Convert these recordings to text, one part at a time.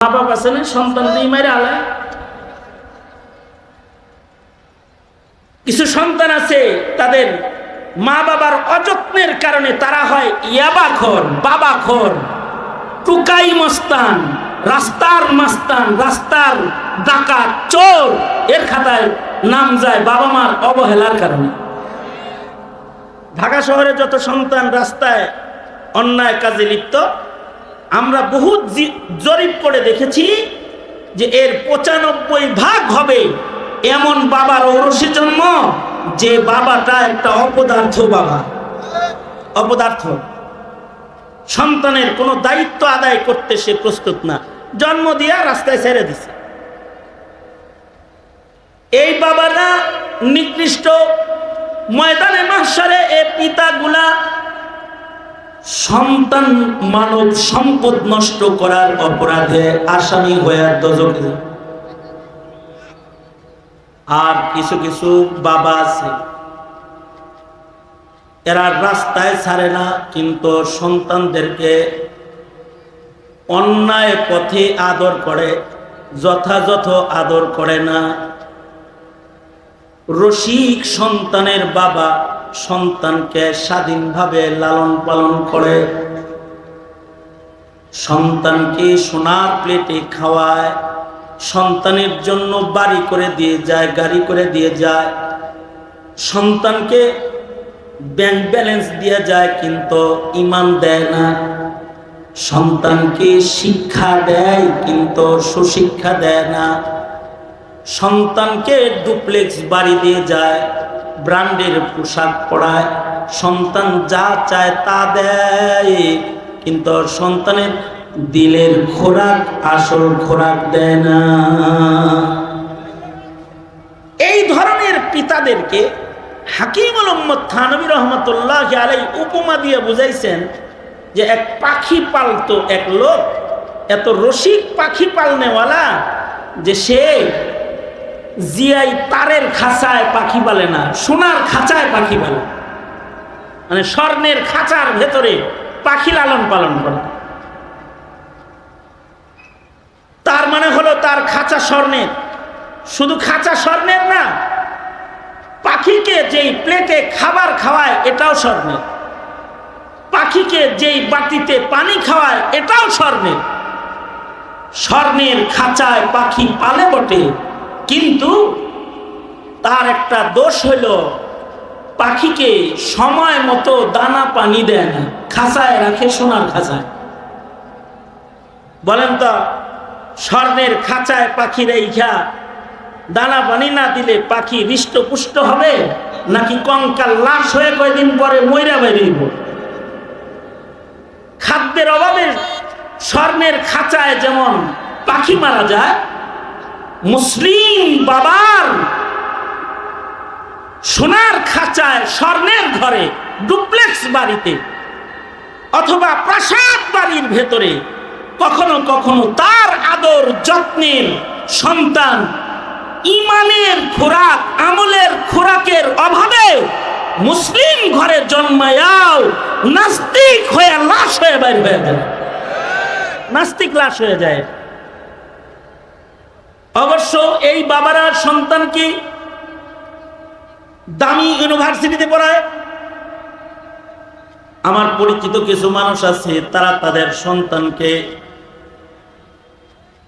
মা বাপ আছে না সন্তান দিয়ে মেরে আলায়। কিছু সন্তান আছে তাদের মা বাবার অযত্নের কারণে তারা হয় ইয়াবাখোর, বাবাখোর, টুকাই মস্তান, রাস্তার মাস্তান, রাস্তার ডাকাত, চোর, এর খাতায় নাম যায় বাবা মার অবহেলার কারণে। ঢাকা শহরে যত সন্তান রাস্তায় অন্যায় কাজে লিপ্ত, আমরা বহু জরিপ করে দেখেছি যে এর ৯৫% হবে এমন বাবার ঔরসে জন্ম যে বাবাটা একটা অপদার্থ বাবা, অপদার্থ। সন্তানের কোনো দায়িত্ব আদায় করতে সে প্রস্তুত না, জন্ম দিয়া রাস্তায় ছেড়ে দিছে। এই বাবারা নিকৃষ্ট। ময়দানে মাহশারে এই পিতাগুলা সন্তান মানব সম্পদ নষ্ট করার অপরাধে আসামি হয়ে দোজখে। আর কিছু কিছু বাবা আছে এরা রাস্তায় ছাড়ে না, কিন্তু সন্তানদেরকে অন্যায় পথে আদর করে, যথাযথ আদর করে না। রসিক সন্তানের বাবা সন্তানকে স্বাধীনভাবে লালন পালন করে, সন্তানকে সোনার প্লেটে খাওয়ায়, সন্তানের জন্য বাড়ি করে দিয়ে যায়, গাড়ি করে দিয়ে যায়, সন্তানকে ব্যাংক ব্যালেন্স দিয়ে যায়, কিন্তু ইমান দেয় না। সন্তানকে শিক্ষা দেয় কিন্তু সুশিক্ষা দেয় না। সন্তানকে ডুপ্লেক্স বাড়ি দিয়ে যায়, ব্র্যান্ডের পোশাক পরায়, সন্তান যা চায় তা দেয়, কিন্তু সন্তানের দিলের খোরাক, আসল খোরাক দেয় না। এই ধরনের পিতাদেরকে হাকিমুল উম্মত থানভী রহমতুল্লাহি আলাইহি উপমা দিয়ে বুঝাইছেন যে এক পাখি পালতো এক লোক, এত রসিক পাখি পালনেওয়ালা যে সে জিআই তারের খাঁচায় পাখি পালে না, সোনার খাঁচায় পাখি পালে, মানে স্বর্ণের খাঁচার ভেতরে পাখি লালন পালন করে। তার মানে হলো তার খাঁচা স্বর্ণের। শুধু খাঁচা স্বর্ণের না, পাখিকে যেই প্লেটে খাবার খাওয়ায় এটাও স্বর্ণের, পাখিকে যেই বাটিতে পানি খাওয়ায় এটাও স্বর্ণের। স্বর্ণের খাঁচায় পাখি পালে বটে, কিন্তু তার একটা দোষ হইল পাখিকে সময় মতো দানা পানি দেয় না, খাঁচায় রাখে সোনার খাঁচায়। বলেন তো, স্বর্ণের খাঁচায় পাখি রেখা দানা পানি না দিলে পাখি হৃষ্টপুষ্ট হবে, নাকি কঙ্কাল লাশ হয়ে কয়েকদিন পরে মইরা বেরিয়ে? খাদ্যের অভাবে স্বর্ণের খাঁচায় যেমন পাখি মারা যায়, মুসলিম বাবার সোনার খাঁচায়, স্বর্ণের ঘরে, ডুপ্লেক্স বাড়িতে অথবা প্রাসাদ বাড়ির ভেতরে কখনো কখনো তার আদর যত্নের সন্তান ইমানের খোরাক, আমলের খোরাকের অভাবে মুসলিম ঘরে জন্মায়াও নাস্তিক হয়ে লাশ হয়ে বের হয়ে যায়, নাস্তিক লাশ হয়ে যায়। অবশ্য এই বাবারা সন্তানকে দামি ইউনিভার্সিটিতে পড়ায়। আমার পরিচিত কিছু মানুষ আছে, তারা তাদের সন্তানকে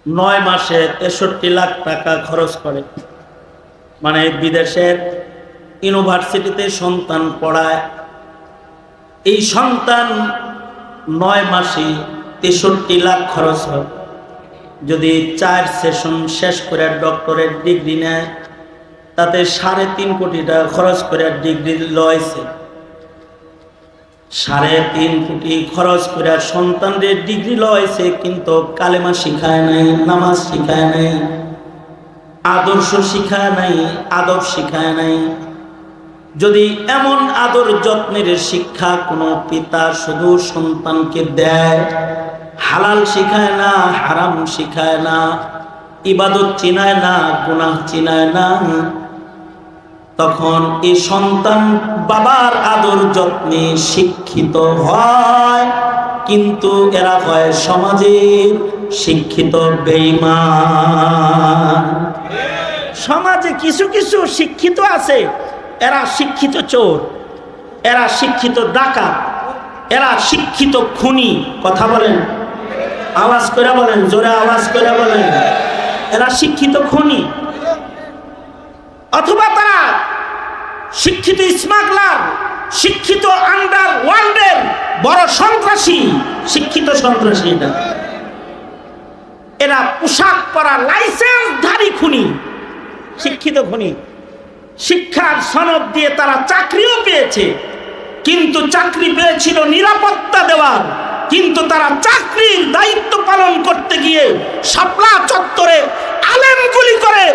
9 মাসে 63 লাখ টাকা খরচ করে, মানে বিদেশের ইউনিভার্সিটিতে সন্তান পড়ায়। এই সন্তান 9 মাসে 63 লাখ খরচ হয়। যদি 4 সেশন শেষ করে ডক্টরেট ডিগ্রি নেয়, তাতে 3.5 কোটি টাকা খরচ করে ডিগ্রি লয়েছে। 3.5 কোটি খরচ করে সন্তানদের ডিগ্রি লয়েছে, কিন্তু কালেমা শিখায় নাই, নামাজ শিখায় নাই, আদর্শ শিখায় নাই, আদব শিখায় নাই। যদি এমন আদর যত্নের শিক্ষা কোনো পিতা শুধু সন্তানকে দেয়, হালাল শিখায় না, হারাম শিখায় না, ইবাদত চিনায় না, গুনাহ চিনায় না, তখন এই সন্তান বাবার আদর যত্নে শিক্ষিত হয়, কিন্তু এরা হয় সমাজের শিক্ষিত বেঈমান। সমাজে কিছু কিছু শিক্ষিত আছে, এরা শিক্ষিত চোর, এরা শিক্ষিত ডাকাত, এরা শিক্ষিত খুনি। কথা বলেন, আওয়াজ করে বলেন, জোরে আওয়াজ করে বলেন। এরা শিক্ষিত খুনি, অথবা তারা শিক্ষিত স্মাগলার, শিক্ষিত আন্ডার ওয়ার্ল্ডের বড় সন্ত্রাসী, শিক্ষিত সন্ত্রাসী। এরা পোশাক পরা লাইসেন্সধারী খুনি, শিক্ষিত খুনি। শিক্ষার সনদ দিয়ে তারা চাকরিও পেয়েছে, কিন্তু চাকরি পেয়েছিল নিরাপত্তা দেওয়ার, কিন্তু তারা চাকরির দায়িত্ব পালন করতে গিয়ে শাপলা চত্বরে আলেমগুলি করে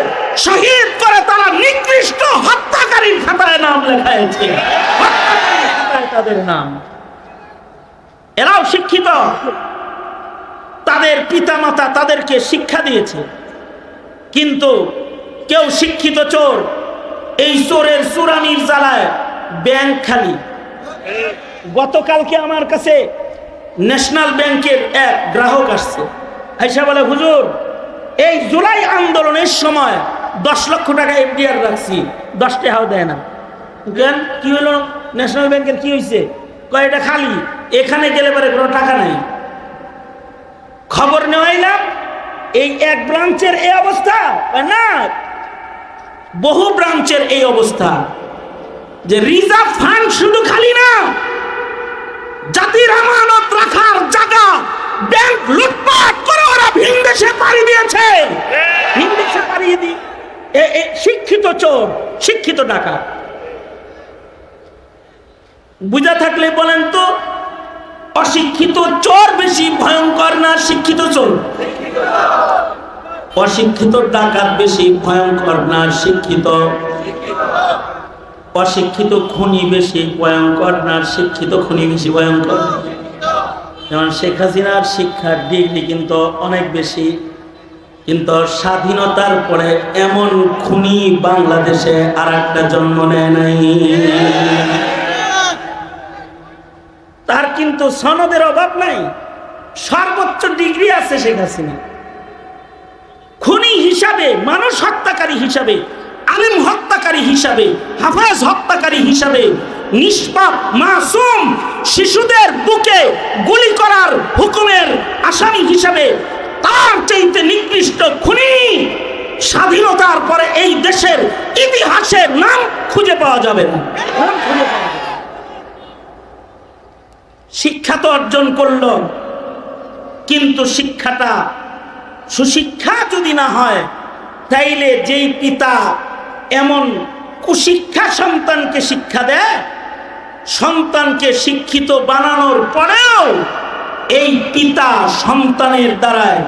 শহীদ করে তারা নিকৃষ্ট হত্যাকারীর খাতায় নাম লেখায়েছে, হত্যাকারীর খাতায় তাদের নাম। এরাও শিক্ষিত, তাদের পিতামাতা তাদেরকে শিক্ষা দিয়েছে, কিন্তু কেউ শিক্ষিত চোর, এই চোরের চুরানির জ্বালায় ব্যাংক খালি। গতকালকে আমার কাছে ন্যাশনাল ব্যাংকের এক গ্রাহক আসছে, আইসা বলে, হুজুর এই জুলাই আন্দোলনের সময় 10 লক্ষ টাকা এফডিআর রাখছি, 10 টাকাও দেয় না। কেন, কি হলো, ন্যাশনাল ব্যাংকের কি হয়েছে? কয় এটা খালি, এখানে গেলে পরে কোনো টাকা নাই। খবর নেওয়াইলাম, এই এক ব্রাঞ্চের এই অবস্থা না, বহু ব্রাঞ্চের এই অবস্থা, যে রিজার্ভ ফান্ড শুধু খালি না, জাতির আমানত রাখার জায়গা ব্যাংক লুটপাট করে ওরা ভিনদেশে পাড়ি দিয়েছে। ভিনদেশে পাড়িয়ে দি শিক্ষিত চোর, শিক্ষিত ডাকাত। বুঝা থাকলে বলেন তো, অশিক্ষিত চোর বেশি ভয়ঙ্কর না শিক্ষিত চোর? অশিক্ষিত ডাকাত বেশি ভয়ঙ্কর না শিক্ষিত? অশিক্ষিত খুনি বেশি ভয়ঙ্কর না শিক্ষিত খুনি বেশি ভয়ঙ্কর? যেমন শেখ হাসিনার শিক্ষার ডিগ্রি কিন্তু অনেক বেশি, কিন্তু স্বাধীনতার পরে এমন খুনি বাংলাদেশে আর একটা জন্ম নেয় নাই। তার কিন্তু সনদের অভাব নাই, সর্বোচ্চ ডিগ্রি আছে শেখ হাসিনা। খুনি হিসাবে, মানুষ হত্যাকারী হিসাবে, আলিম হত্যাকারী হিসাবে, হাফেজ হত্যাকারী হিসাবে, নিষ্পাপ মাসুম শিশুদের বুকে গুলি করার হুকুমের আসামি হিসাবে তার চাইতে নিকৃষ্ট খুনি স্বাধীনতার পরে এই দেশের ইতিহাসের নাম খুঁজে পাওয়া যাবে না। শিক্ষা তো অর্জন করল, কিন্তু শিক্ষাটা সুশিক্ষা যদি না হয়, তাইলে যেই পিতা এমন কুশিক্ষা সন্তানকে শিক্ষা দেয়, সন্তানকে শিক্ষিত বানানোর পরেও এই পিতা সন্তানের দ্বারায়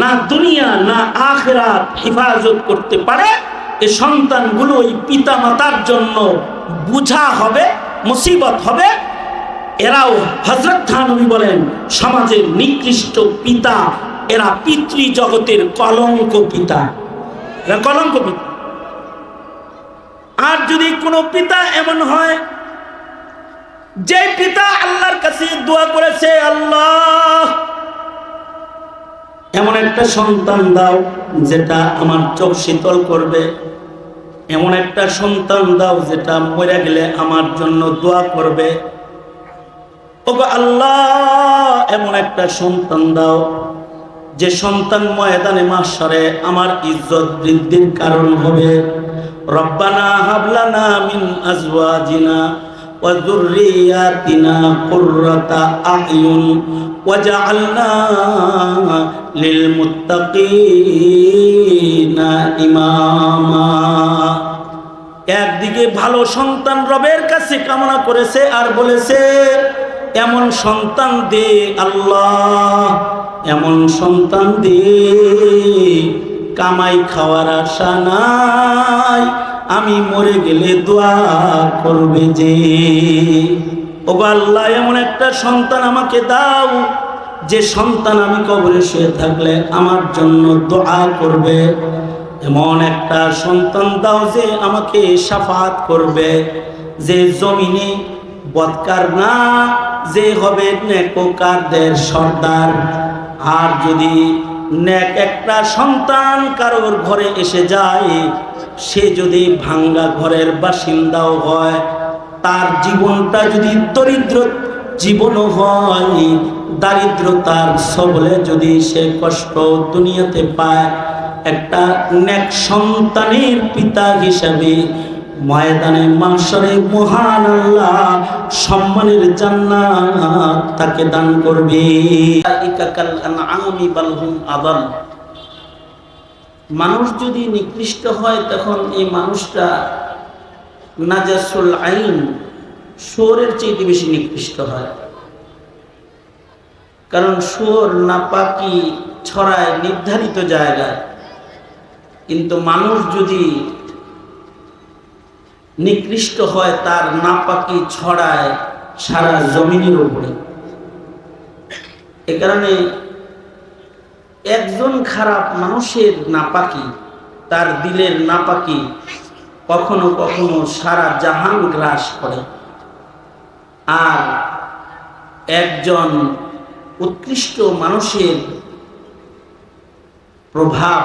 না দুনিয়া না আখিরাত হেফাজত করতে পারে, এই সন্তানগুলো ওই পিতা মাতার জন্য বুঝা হবে, মুসিবত হবে। এরাও হযরত থানভী বলেন, সমাজের নিকৃষ্ট পিতা, এরা পিতৃ জগতের কলঙ্ক পিতা, এরা কলঙ্ক পিতা। আর যদি কোনো পিতা এমন হয় যে পিতা আল্লাহর কাছে দোয়া করেছে, আল্লাহ এমন একটা সন্তান দাও যেটা আমার চোখ শীতল করবে, এমন একটা সন্তান দাও যেটা মরে গেলে আমার জন্য দোয়া করবে, ওগো আল্লাহ এমন একটা সন্তান দাও যে সন্তান ময়দানে মাহশরে আমার ইজ্জত বৃদ্ধির কারণ হবে। রব্বানা হাবলানা মিন আজওয়াজিনা ওয়া যুররিয়াতিনা কুররাতা আ'য়ুন ওয়াজআলনা লিল মুত্তাকিনা ইমামা। একদিকে ভালো সন্তান রবের কাছে কামনা করেছে আর বলেছে, এমন সন্তান দে আল্লাহ, এমন সন্তান দে কামাই খাওয়ার আশা নাই, আমি মরে গেলে দোয়া করবে যে। ওগো আল্লাহ এমন একটা সন্তান আমাকে দাও যে সন্তান আমি কবরে শুয়ে থাকলে আমার জন্য দোয়া করবে, এমন একটা সন্তান দাও যে আমাকে শাফাত করবে, যে জমিনে বদকার না, যে হবে নেককারদের সর্দার। আর যদি নেক একটা সন্তান কারোর ঘরে এসে যায়, সে যদি ভাঙ্গা ঘরের বাসিন্দাও হয়, তার জীবনটা যদি দরিদ্র জীবনও হয়, দারিদ্রতার সবলে যদি সে কষ্ট দুনিয়াতে পায়, একটা নেক সন্তানের পিতা হিসাবে ময়দানে মাশরে মহান আল্লাহ সম্মানের জান্নাত তাকে দান করবে। মানুষ যদি নিকৃষ্ট হয়, তখন এই মানুষটা নাজাসুল আইন, শুয়োরের চেয়ে বেশি নিকৃষ্ট হয়। কারণ শুয়োর নাপাকি ছড়ায় নির্ধারিত জায়গায়, কিন্তু মানুষ যদি নিকৃষ্ট হয়, তার নাপাকি ছড়ায় সারা জমিনের উপরে। এ কারণে একজন খারাপ মানুষের নাপাকি, তার দিলের নাপাকি কখনো কখনো সারা জাহান গ্রাস করে। আর একজন উৎকৃষ্ট মানুষের প্রভাব,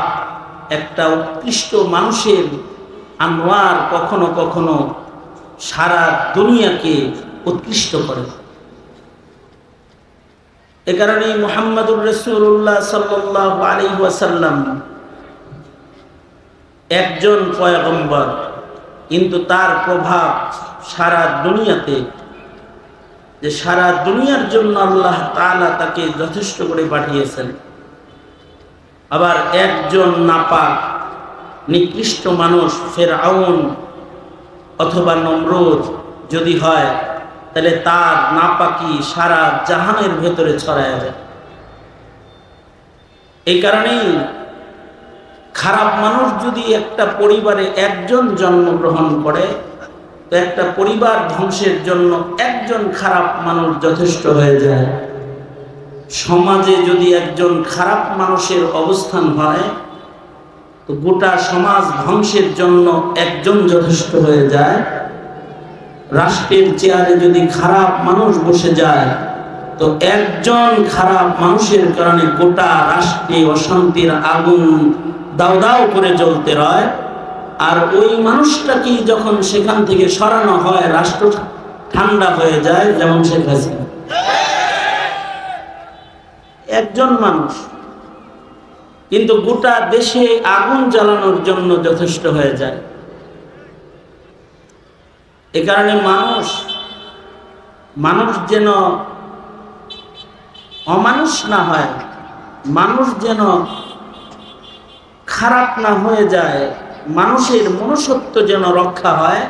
একটা উৎকৃষ্ট মানুষের আনোয়ার কখনো কখনো সারা দুনিয়াকে উৎকৃষ্ট করে। এ কারণে মুহাম্মদুর রাসূলুল্লাহ সাল্লাল্লাহু আলাইহি ওয়াসাল্লাম একজন পয়গম্বর, কিন্তু তার প্রভাব সারা দুনিয়াতে, যে সারা দুনিয়ার জন্য আল্লাহ তাআলা তাকে যথেষ্ট করে পাঠিয়েছেন। আবার একজন নাপাক নিকৃষ্ট মানুষ ফেরাউন অথবা নমরুদ যদি হয়, তাহলে তার নাপাকি সারা জাহানের ভেতরে ছড়ায় যায়। এই কারণেই খারাপ মানুষ যদি একটা পরিবারে একজন জন্মগ্রহণ করে, তো একটা পরিবার ধ্বংসের জন্য একজন খারাপ মানুষ যথেষ্ট হয়ে যায়। সমাজে যদি একজন খারাপ মানুষের অবস্থান হয়, তো গোটা সমাজ ধ্বংসের জন্য একজন যথেষ্ট হয়ে যায়। রাষ্ট্রের চেয়ারে যদি খারাপ মানুষ বসে যায়, তো একজন খারাপ মানুষের কারণে গোটা রাষ্ট্রে অশান্তির আগুন দাউ দাউ করে জ্বলতে রয়। আর ওই মানুষটাকে যখন সেখান থেকে সরানো হয়, রাষ্ট্র ঠান্ডা হয়ে যায়, যেমন শেখ হাসিনা। একজন মানুষ কিন্তু গোটা দেশে আগুন জ্বালানোর জন্য যথেষ্ট হয়ে যায়। এ কারণে মানুষ যেন অমানুষ না হয়, মানুষ যেন খারাপ না হয়ে যায়, মানুষের মনুষ্যত্ব যেন রক্ষা হয়,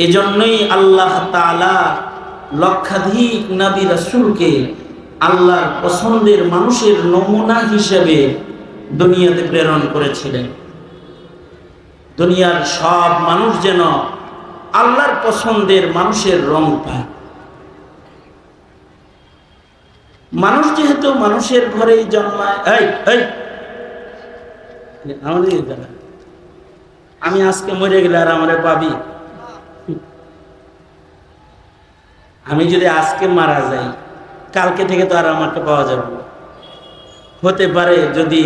এজন্যই আল্লাহ তাআলা লক্ষাধিক নবী রাসূলকে আল্লাহর পছন্দের মানুষের নমুনা হিসেবে দুনিয়াতে প্রেরণ করেছিলেন। দুনিয়ার সব মানুষ যেন আল্লাহর পছন্দের মানুষের রং পায়। মানুষ যেহেতু মানুষের ঘরেই জন্মায়, আমি আজকে মরে গেলে আর আমারে পাবি? আমি যদি আজকে মারা যাই, কালকে থেকে তো আর আমাকে পাওয়া যাবে না। হতে পারে যদি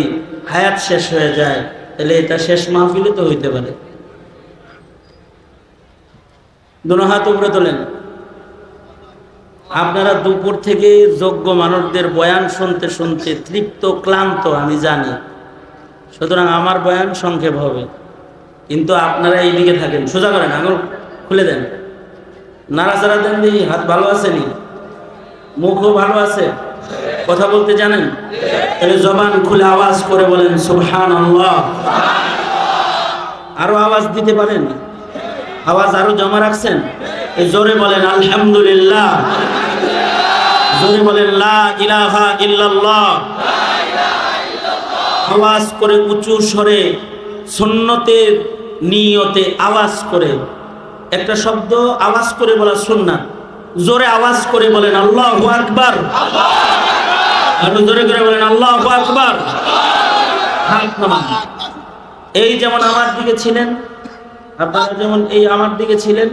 হায়াত শেষ হয়ে যায়, তাহলে এটা শেষ মাহফিলে তো হইতে পারে। দুনো হাত উপরে তোলেন। আপনারা দুপুর থেকে যোগ্য মানুষদের বয়ান শুনতে শুনতে তৃপ্ত ক্লান্ত আমি জানি, সুতরাং আমার বয়ান সংক্ষেপ হবে। কিন্তু আপনারা এইদিকে থাকেন, সোজা করেন, আঙুল খুলে দেন, নাড়াচাড়া দেন। দিই হাত ভালো আছে নি? মুখও ভালো আছে? কথা বলতে জানেন? তাহলে জবান খুলে আওয়াজ করে বলেন সুবহানাল্লাহ। আরো আওয়াজ দিতে পারেন? আওয়াজ আরো জমা রাখছেন? এই জোরে বলেন আলহামদুলিল্লাহ, জোরে বলেন লা ইলাহা ইল্লাল্লাহ। আওয়াজ করে উঁচু স্বরে সুন্নতের নিয়তে আওয়াজ করে, একটা শব্দ আওয়াজ করে বলা সুন্নাত। জোরে আওয়াজ করে বলেন আল্লাহু আকবার। আরো জোরে করে বলেন আল্লাহু আকবার। এই যেমন আমার দিকে ছিলেন, আপনারা যেমন এই আমার দিকে ছিলেন,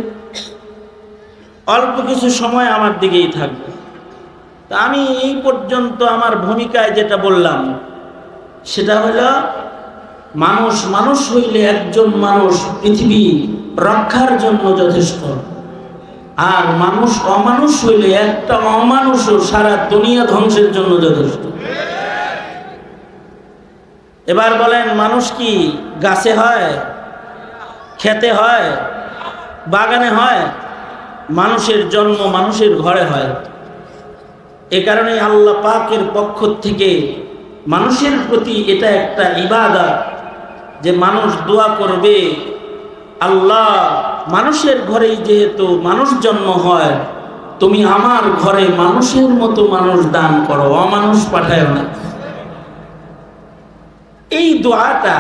অল্প কিছু সময় আমার দিকেই থাকবে। তা আমি এই পর্যন্ত আমার ভূমিকায় যেটা বললাম সেটা হলো, মানুষ মানুষ হইলে একজন মানুষ পৃথিবী রক্ষার জন্য যথেষ্ট, আর মানুষ অমানুষ হইলে একটা অমানুষও সারা দুনিয়া ধ্বংসের জন্য যথেষ্ট। এবার বলেন, মানুষ কি গাছে হয়, খেতে হয়, বাগানে হয়? মানুষের জন্ম মানুষের ঘরে হয়। এ কারণে আল্লাহ পাকের পক্ষ থেকে মানুষের প্রতি এটা একটা ইবাদত যে মানুষ দোয়া করবে, আল্লাহ মানুষের ঘরেই যেহেতু মানুষ জন্ম হয়, তুমি আমার ঘরে মানুষের মতো মানুষ দান করো, অমানুষ পাঠায় না। এই দোয়াটা,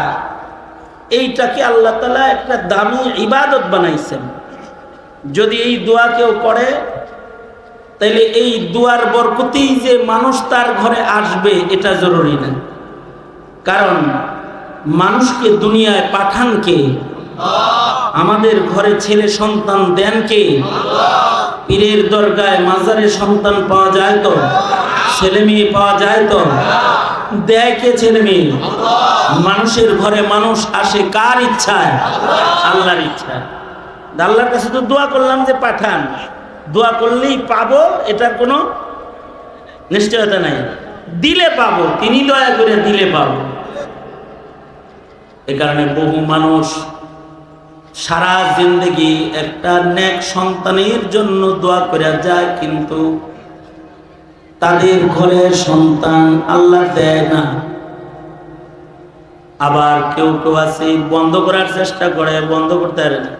এইটাকে আল্লাহ তাআলা একটা দামি ইবাদত বানাইছেন। যদি এই দোয়া কেউ করে, তাহলে এই দুয়ার বরকতেই যে মানুষ তার ঘরে আসবে এটা জরুরি না। কারণ মানুষকে দুনিয়ায় পাঠান কে? আমাদের ঘরে ছেলে সন্তান দেন কে? পীরের দরগায় মাজারে সন্তান পাওয়া যায় তো? ছেলে মেয়ে পাওয়া যায় তো? দেয় কে ছেলে মেয়ে? মানুষের ঘরে মানুষ আসে কার ইচ্ছায়? আল্লাহর ইচ্ছায়। আল্লাহর কাছে তো দোয়া করলাম যে পাঠান, দোয়া করলেই পাবো এটার কোনো নিশ্চয়তা নাই। দিলে পাবো, তিনি দয়া করে দিলে পাবো। এ কারণে বহু মানুষ সারা জিন্দেগি একটা নেক সন্তানের জন্য দোয়া করে যায়, কিন্তু তাদের ঘরে সন্তান আল্লাহ দেয় না। আবার কেউ কেউ আছে বন্ধ করার চেষ্টা করে, বন্ধ করতে পারে না,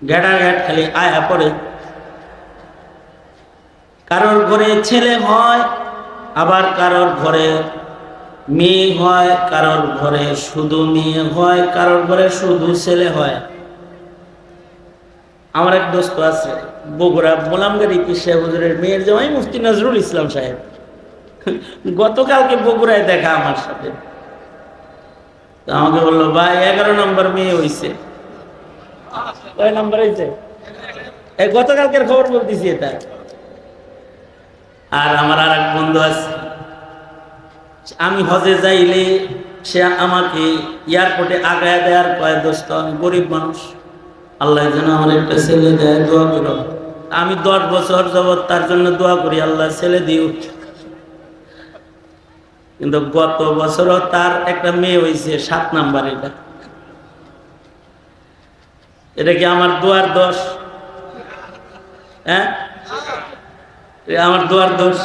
ঘেটাঘেট খালি আয়া পড়ে। কারোর ঘরে ছেলে হয়, আবার কারোর ঘরে মেয়ে হয়, কারোর ঘরে শুধু মেয়ে হয়, কারোর ঘরে শুধু ছেলে হয়। আমার এক দোস্ত আছে বগুড়া, গোলামগাড়ি পীর সাহেব হুজুরের মেয়ের জামাই মুফতি নজরুল ইসলাম সাহেব। গতকালকে বগুড়ায় দেখা আমার সাথে, আমাকে বললো, ভাই 11 নম্বর মেয়ে হইছে। কয় নাম্বার হয়েছে? গতকালকের খবর বলতেছি এটা। আর আমার আর এক বন্ধু আছে, আমি হজে যাইলে সে আমাকে এয়ারপোর্টে আগায় দেয়ার কয়, দোস্ত আমি গরিব মানুষ, আল্লাহ যেন আমার একটা ছেলে দেয়, দোয়া করো। আমি 10 বছর যাবৎ তার জন্য দোয়া করি, আল্লাহ ছেলে দিও। কিন্তু গত বছরও তার একটা মেয়ে হয়েছে 7 নাম্বার। এটা কি আমার দোয়ার দোষ? হ্যাঁ, আমার দোয়ার দোষ?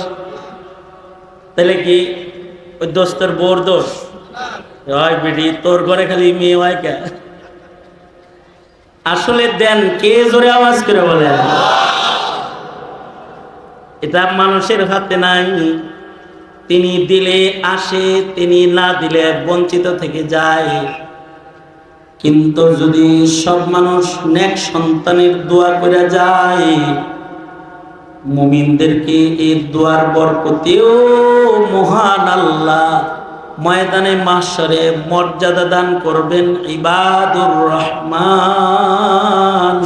তাহলে কি ওই দোস্তের বউর দোষ? হয় বেটি, তোর ঘরে খালি মেয়ে হয় কে? আসলে দেন কে? জোরে আওয়াজ করে বলে। এটা মানুষের হাতে নাই। তিনি দিলে আসে, তিনি না দিলে বঞ্চিত থেকে যায়। কিন্তু যদি সব মানুষ নেক সন্তানের দোয়া করে যায়, মুমিনদেরকে এই দোয়ার বরকতেও মহান আল্লাহ ময়দানে মাহশরে মর্যাদা দান করবেন। ইবাদুর রহমান,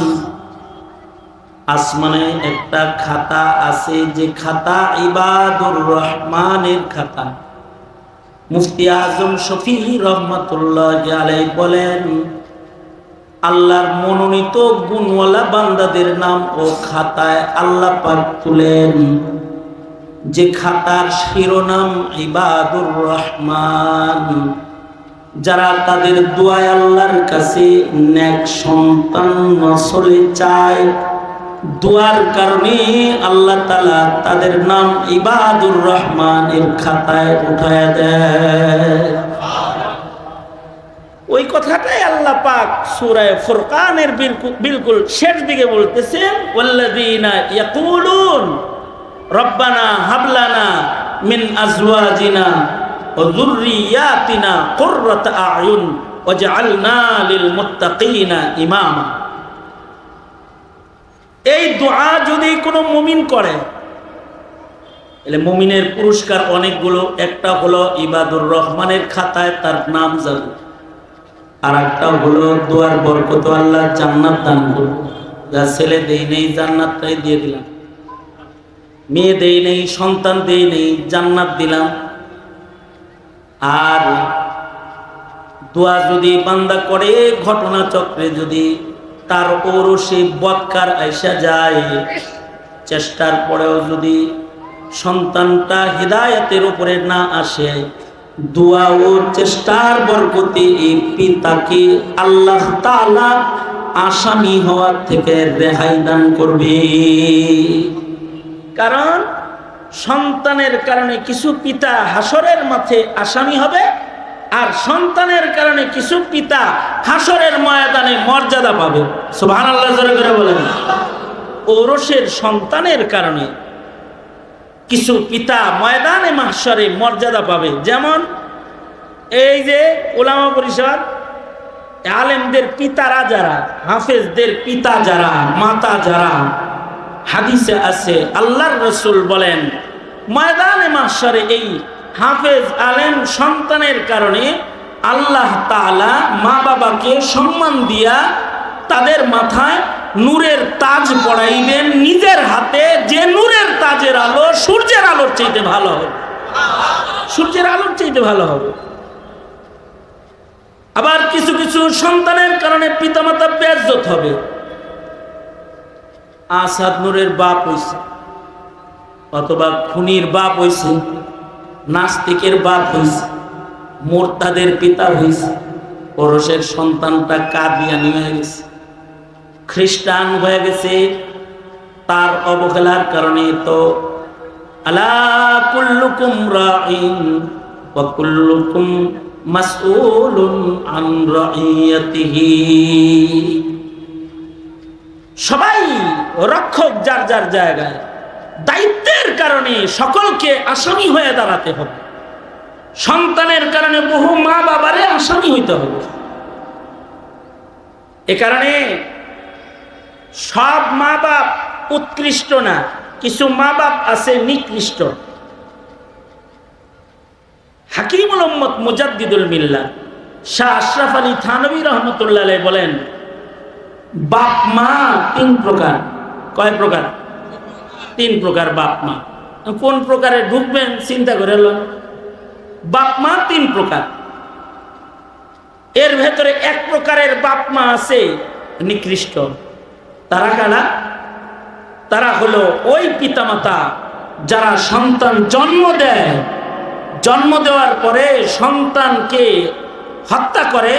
আসমানে একটা খাতা আছে, যে খাতা ইবাদুর রহমানের খাতা। মুফতি আজম শফি রহমাতুল্লাহ আলাইহি বলেন, আল্লাহর মনোনীত গুণওয়ালা বান্দাদের নাম ও খাতায় আল্লাহ পাক তুলেন, যে খাতার শিরোনাম ইবাদুর রহমান। যারা তাদের দোয়ায় আল্লাহর কাছে নেক সন্তান নসলে চায়, দোয়ার কারণে আল্লাহ তাআলা তাদের নাম ইবাদুর রহমানের খাতায় উঠায় দেয়। ওই কথাটাই আল্লাহ পাক সূরা ফুরকানের বিলকুল শেষ দিকে বলতেছেন, ওয়াল্লাযীনা ইয়াকুলুন রব্বানা হাবলানা মিন আজওয়াজিনা ওয়া যুররিয়াতিনা কুররাতা আ'য়ুন ওয়াজআলনা লিল মুত্তাকিনা ইমামা। এই দোয়া যদি কোনো মুমিন করে, তাহলে মুমিনের পুরস্কার অনেকগুলো। একটা হলো ইবাদুর রহমানের খাতায় তার নাম যাবে, আর একটা হলো দোয়ার বরকত আল্লাহ জান্নাত দান করবে। যা ছেলে দেই নেই জান্নাতটাই দিয়ে দিলাম। মেয়ে দেই নেই, সন্তান দেই নেই, জান্নাত দিলাম। আর দোয়া যদি বান্দা করে, ঘটনা চক্রে যদি তার ঔরসে বদকার আইসা যায়, চেষ্টার পরেও যদি সন্তানটা হিদায়াতের উপরে না আসে, দোয়া ও চেষ্টার বরকতে এই পিতাকে আল্লাহ তাআলা আসামি হওয়ার থেকে রেহাই দান করবে। কারণ সন্তানের কারণে কিছু পিতা হাসরের মাঠে আসামি হবে, আর সন্তানের কারণে কিছু পিতা হাসরের ময়দানে মর্যাদা পাবে। সুবহানাল্লাহ জোরে করে বলেন। ঔরসের সন্তানের কারণে কিছু পিতা ময়দানে মাহশরে মর্যাদা পাবে। যেমন এই যে উলামা পরিষদ, আলেমদের পিতারা যারা, হাফেজদের পিতা যারা, মাতা যারা, হাদিসে আছে আল্লাহর রাসূল বলেন ময়দানে মাহশরে এই হাফেজ আলেম সন্তানের কারণে আল্লাহ তাআলা মা বাবাকে সম্মান দিয়া তাদের মাথায় নূরের তাজ পরাইবেন নিজের হাতে, যে নূরের তাজের আলো সূর্যের আলোর চাইতে ভালো হবে। সূর্যের আলোর চাইতে ভালো হবে। আবার কিছু কিছু সন্তানের কারণে পিতামাতা বেইজ্জত হবে। আসাদ নূরের বাপ হইছে, অথবা খুনির বাপ হইছে, নাস্তিকের বাপ হইছে, মুরতাদের পিতা হইছে, ওরসের সন্তানটা কাদিয়ানি হয়ে গেছে, খ্রিস্টান হয়ে গেছে। তার অবহেলার কারণে তো আলা কুল্লুকুম রাঈন ওয়া কুল্লুকুম মাসউলুন আন রাইয়াতিহি। সবাই রক্ষক যার যার জায়গায়, দায়িত্বের কারণে সকলকে আসামি হয়ে দাঁড়াতে হবে। সন্তানের কারণে বহু মা বাবারে আসামি হইতে হবে। এ কারণে সব মা বাপ উৎকৃষ্ট না, কিছু মা বাপ আছে নিকৃষ্ট। হাকিমুল উম্মত মুজাদ্দিদুল মিল্লাত শাহ আশরাফ আলী থানভী রহমতুল্লাহ আলাইহি বলেন, বাপ মা তিন প্রকার। কয় প্রকার? তিন প্রকার বাপ মা। কোন প্রকারে ঢুকবেন চিন্তা করে লন। বাপ মা তিন প্রকার। এর ভেতরে এক প্রকারের বাপ মা আছে নিকৃষ্ট। তারা কারা? তারা হলো ওই পিতামাতা যারা সন্তান জন্ম দেয়, জন্ম দেওয়ার পরে সন্তানকে হত্যা করে,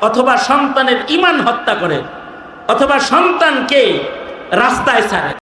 অথবা সন্তানের ঈমান হত্যা করে, অথবা সন্তানকে রাস্তায় ছাড়ে।